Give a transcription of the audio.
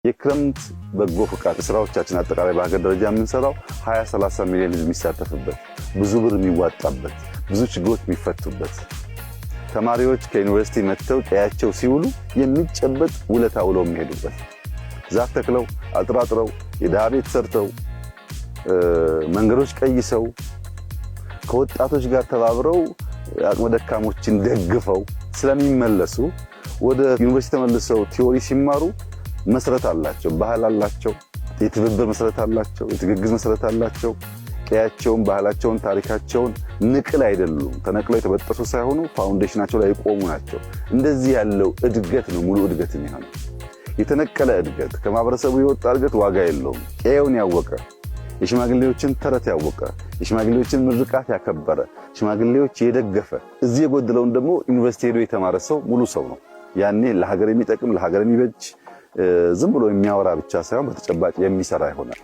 የክረምት በጎ ፍቃድ ስራዎቻችን አጠቃላይ በሀገር ደረጃ የምንሰራው 20-30 ሚሊዮን ህዝብ የሚሳተፍበት ብዙ ብር የሚዋጣበት ብዙ ችግሮች የሚፈቱበት ተማሪዎች ከዩኒቨርሲቲ መጥተው ቀያቸው ሲውሉ የሚጨበጥ ውለታ ውለው የሚሄዱበት ዛፍ ተክለው አጥራጥረው የደሃ ቤት ሰርተው መንገዶች ቀይሰው ከወጣቶች ጋር ተባብረው አቅመ ደካሞችን ደግፈው ስለሚመለሱ ወደ ዩኒቨርሲቲ ተመልሰው ቲዮሪ ሲማሩ መሰረት አላቸው፣ ባህል አላቸው፣ የትብብር መሰረት አላቸው፣ የትግግዝ መሰረት አላቸው። ቀያቸውን፣ ባህላቸውን፣ ታሪካቸውን ንቅል አይደሉም፣ ተነቅለው የተበጠሱ ሳይሆኑ ፋውንዴሽናቸው ላይ የቆሙ ናቸው። እንደዚህ ያለው እድገት ነው ሙሉ እድገት የሚሆነው። የተነቀለ እድገት ከማህበረሰቡ የወጣ እድገት ዋጋ የለውም። ቀየውን ያወቀ የሽማግሌዎችን ተረት ያወቀ የሽማግሌዎችን ምርቃት ያከበረ ሽማግሌዎች የደገፈ እዚህ የጎደለውን ደግሞ ዩኒቨርሲቲ ሄዶ የተማረ ሰው ሙሉ ሰው ነው። ያኔ ለሀገር የሚጠቅም ለሀገር የሚበጅ ዝም ብሎ የሚያወራ ብቻ ሳይሆን በተጨባጭ የሚሰራ ይሆናል።